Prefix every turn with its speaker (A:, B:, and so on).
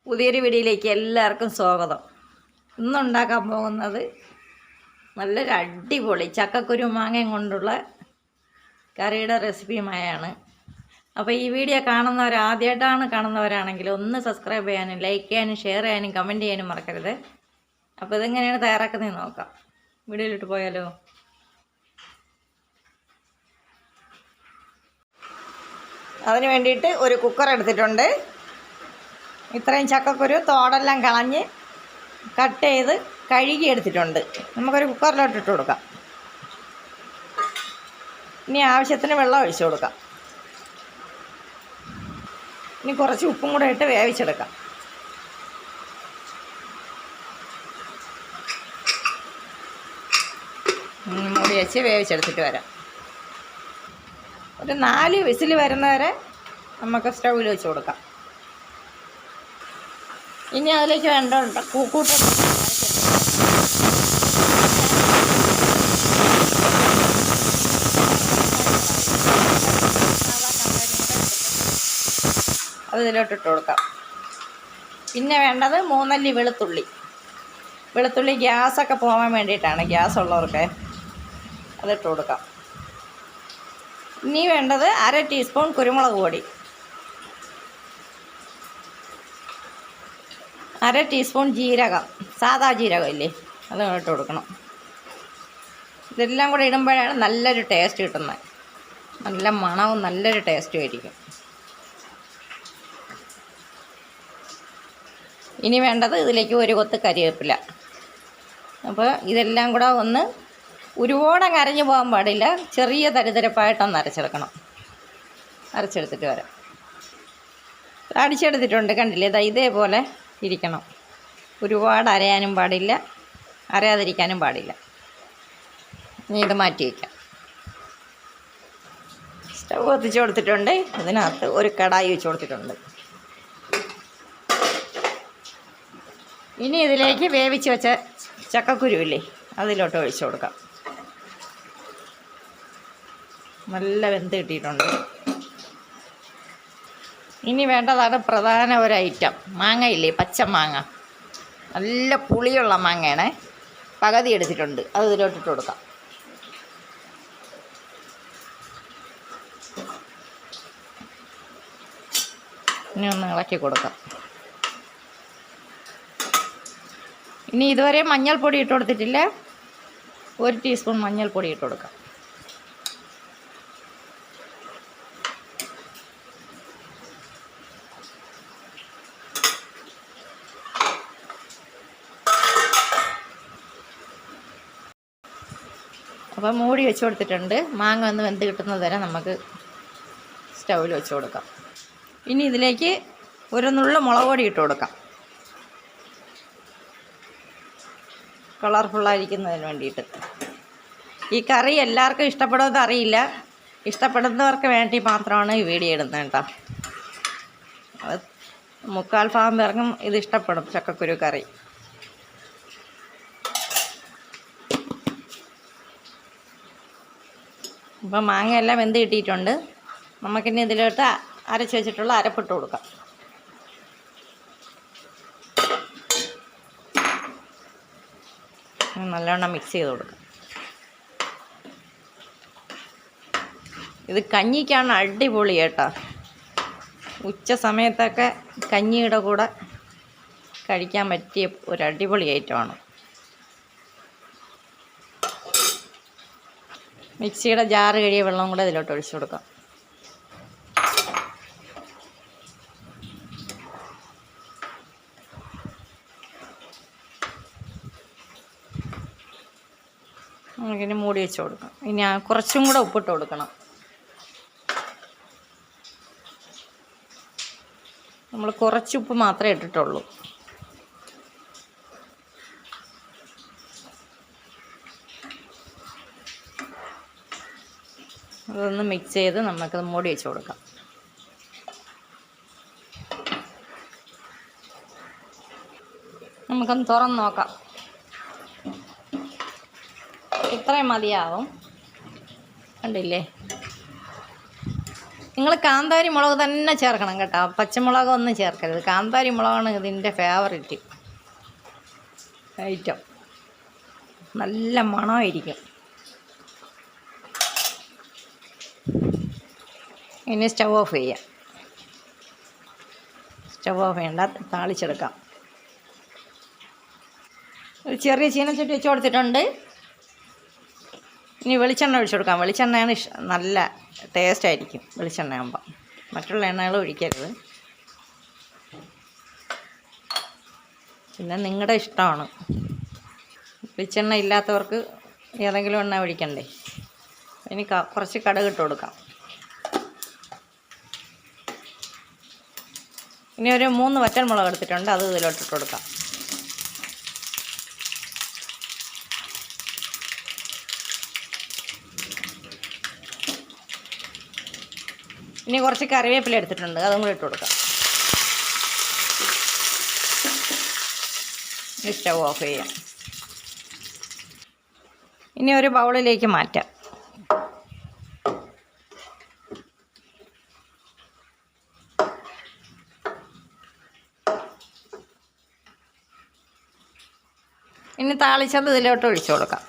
A: പുതിയൊരു വീഡിയോയിലേക്ക് എല്ലാവർക്കും സ്വാഗതം. ഇന്നുണ്ടാക്കാൻ പോകുന്നത് നല്ലൊരു അടിപൊളി ചക്കക്കുരു മാങ്ങയും കൊണ്ടുള്ള കറിയുടെ റെസിപ്പിയുമായാണ്. അപ്പോൾ ഈ വീഡിയോ ആദ്യമായിട്ടാണ് കാണുന്നവരാണെങ്കിൽ ഒന്ന് സബ്സ്ക്രൈബ് ചെയ്യാനും ലൈക്ക് ചെയ്യാനും ഷെയർ ചെയ്യാനും കമൻറ്റ് ചെയ്യാനും മറക്കരുത്. അപ്പോൾ ഇതെങ്ങനെയാണ് തയ്യാറാക്കുന്നത് നോക്കാം. വീഡിയോയിലിട്ട് പോയാലോ. അതിന് വേണ്ടിയിട്ട് ഒരു കുക്കർ എടുത്തിട്ടുണ്ട്. ഇത്രയും ചക്കക്കുരു തോടെല്ലാം കളഞ്ഞ് കട്ട് ചെയ്ത് കഴുകി എടുത്തിട്ടുണ്ട്. നമുക്കൊരു കുക്കറിലോട്ട് ഇട്ട് കൊടുക്കാം. ഇനി ആവശ്യത്തിന് വെള്ളം ഒഴിച്ചു കൊടുക്കാം. ഇനി കുറച്ച് ഉപ്പും കൂടെ ഇട്ട് വേവിച്ചെടുക്കാം. മൂടി വെച്ച് വേവിച്ചെടുത്തിട്ട് വരാം. ഒരു 4 വിസിൽ വരുന്നവരെ നമുക്ക് സ്റ്റൗവിൽ വെച്ച് കൊടുക്കാം. ഇനി അതിലേക്ക് വേണ്ട കൂട്ട അത് ഇതിലോട്ടിട്ട് കൊടുക്കാം. പിന്നെ വേണ്ടത് 3 അല്ലി വെളുത്തുള്ളി ഗ്യാസൊക്കെ പോകാൻ വേണ്ടിയിട്ടാണ്. ഗ്യാസ് ഉള്ളവർക്ക് അതിട്ട് കൊടുക്കാം. ഇനി വേണ്ടത് 1/2 ടീസ്പൂൺ കുരുമുളക് പൊടി, 1/2 ടീസ്പൂൺ ജീരകം, സാദാ ജീരകം ഇല്ലേ, അത് ഇട്ട് കൊടുക്കണം. ഇതെല്ലാം കൂടെ ഇടുമ്പോഴാണ് നല്ലൊരു ടേസ്റ്റ് കിട്ടുന്നത്. നല്ല മണവും നല്ലൊരു ടേസ്റ്റും ആയിരിക്കും. ഇനി വേണ്ടത് ഇതിലേക്ക് ഒരു കൊത്ത് കരിവേപ്പില. അപ്പോൾ ഇതെല്ലാം കൂടെ ഒന്ന് ഒരുപാടങ്ങ് അരഞ്ഞു പോകാൻ പാടില്ല. ചെറിയ തരിതരപ്പായിട്ടൊന്ന് അരച്ചെടുത്തിട്ട് വരാം. അടിച്ചെടുത്തിട്ടുണ്ട്, കണ്ടില്ലേ? ഇതേപോലെ ഇരിക്കണം. ഒരുപാട് അരയാനും പാടില്ല, അരയാതിരിക്കാനും പാടില്ല. ഇനി ഇത് മാറ്റി വയ്ക്കാം. സ്റ്റൗ കത്തിച്ച് കൊടുത്തിട്ടുണ്ട്. ഇതിനകത്ത് ഒരു കടായി വെച്ച് കൊടുത്തിട്ടുണ്ട്. ഇനി ഇതിലേക്ക് വേവിച്ച് വെച്ച ചക്കക്കുരുവില്ലേ, അതിലോട്ട് ഒഴിച്ചു കൊടുക്കാം. നല്ല വെന്ത് കിട്ടിയിട്ടുണ്ട്. ഇനി വേണ്ടതാണ് പ്രധാന ഒരു ഐറ്റം, മാങ്ങയില്ലേ, പച്ച മാങ്ങ. നല്ല പുളിയുള്ള മാങ്ങയാണ്. പകുതി എടുത്തിട്ടുണ്ട്, അത് ഇതിലോട്ടിട്ട് കൊടുക്കാം. ഇനി ഒന്ന് ഇളക്കി കൊടുക്കാം. ഇനി ഇതുവരെ മഞ്ഞൾപ്പൊടി ഇട്ട് കൊടുത്തിട്ടില്ല. 1 ടീസ്പൂൺ മഞ്ഞൾപ്പൊടി ഇട്ട് കൊടുക്കാം. അപ്പോൾ മൂടി വെച്ച് കൊടുത്തിട്ടുണ്ട്. മാങ്ങ ഒന്ന് വെന്ത് കിട്ടുന്നത് വരെ നമുക്ക് സ്റ്റൗവിൽ വെച്ച് കൊടുക്കാം. ഇനി ഇതിലേക്ക് ഒരു നുള്ളു മുളക് പൊടി ഇട്ട് കൊടുക്കാം, കളർഫുള്ളായിരിക്കുന്നതിന് വേണ്ടിയിട്ട്. ഈ കറി എല്ലാവർക്കും ഇഷ്ടപ്പെടുമെന്ന് അറിയില്ല. ഇഷ്ടപ്പെടുന്നവർക്ക് വേണ്ടി മാത്രമാണ് ഈ വീഡിയോ ഇടുന്നത് കേട്ടോ. 3/4 പേർക്കും ഇത് ഇഷ്ടപ്പെടും, ചക്കക്കുരു കറി. ഇപ്പം മാങ്ങയെല്ലാം വെന്ത് കിട്ടിയിട്ടുണ്ട്. നമുക്കിനി ഇതിലോട്ട് അരച്ച് വെച്ചിട്ടുള്ള അരപ്പിട്ട് കൊടുക്കാം. നല്ലോണം മിക്സ് ചെയ്ത് കൊടുക്കാം. ഇത് കഞ്ഞിക്കാണ് അടിപൊളി കേട്ടോ. ഉച്ച സമയത്തൊക്കെ കഞ്ഞിയുടെ കൂടെ കഴിക്കാൻ പറ്റിയ ഒരു അടിപൊളി ഐറ്റമാണ്. മിക്സിയുടെ ജാറ് കഴിയ വെള്ളം കൂടെ ഇതിലോട്ട് ഒഴിച്ചു കൊടുക്കാം. നമുക്കിനി മൂടി വെച്ച് കൊടുക്കാം. ഇനി കുറച്ചും കൂടെ ഉപ്പിട്ട് കൊടുക്കണം. നമ്മൾ കുറച്ച് ഉപ്പ് മാത്രമേ ഇട്ടിട്ടുള്ളൂ. അതൊന്ന് മിക്സ് ചെയ്ത് നമുക്കത് മൂടി വെച്ച് കൊടുക്കാം. നമുക്കൊന്ന് തുറന്ന് നോക്കാം. ഇത്രയും മതിയാവും, കണ്ടില്ലേ? നിങ്ങൾ കാന്താരി മുളക് തന്നെ ചേർക്കണം കേട്ടോ, പച്ചമുളകൊന്നും ചേർക്കരുത്. കാന്താരി മുളകാണ് ഇതിൻ്റെ ഫേവറേറ്റ് ഐറ്റം. നല്ല മണമായിരിക്കും. ഇനി സ്റ്റവ് ഓഫ് ചെയ്യാം. സ്റ്റവ് ഓഫ് ചെയ്യണ്ട, താളിച്ചെടുക്കാം. ഒരു ചെറിയ ചീനച്ചട്ടി വെച്ച് കൊടുത്തിട്ടുണ്ട്. ഇനി വെളിച്ചെണ്ണ ഒഴിച്ചു കൊടുക്കാം. വെളിച്ചെണ്ണയാണ് നല്ല ടേസ്റ്റ് ആയിരിക്കും വെളിച്ചെണ്ണ ആകുമ്പോൾ. മറ്റുള്ള എണ്ണകൾ ഒഴിക്കരുത്. പിന്നെ നിങ്ങളുടെ ഇഷ്ടമാണ്. വെളിച്ചെണ്ണ ഇല്ലാത്തവർക്ക് ഏതെങ്കിലും എണ്ണ ഒഴിക്കണ്ടേ. ഇനി കുറച്ച് കടുക് ഇട്ട് കൊടുക്കാം. ഇനി ഒരു 3 വറ്റൽമുളക് എടുത്തിട്ടുണ്ട്, അത് ഇതിലോട്ടിട്ട് കൊടുക്കാം. ഇനി കുറച്ച് കറിവേപ്പില എടുത്തിട്ടുണ്ട്, അതും കൂടി ഇട്ട് കൊടുക്കാം. ഇനി സ്റ്റവ് ഓഫ് ചെയ്യാം. ഇനി ഒരു ബൗളിലേക്ക് മാറ്റാം. ഇനി താളിച്ചത് ഇതിലോട്ട് ഒഴിച്ചു കൊടുക്കാം.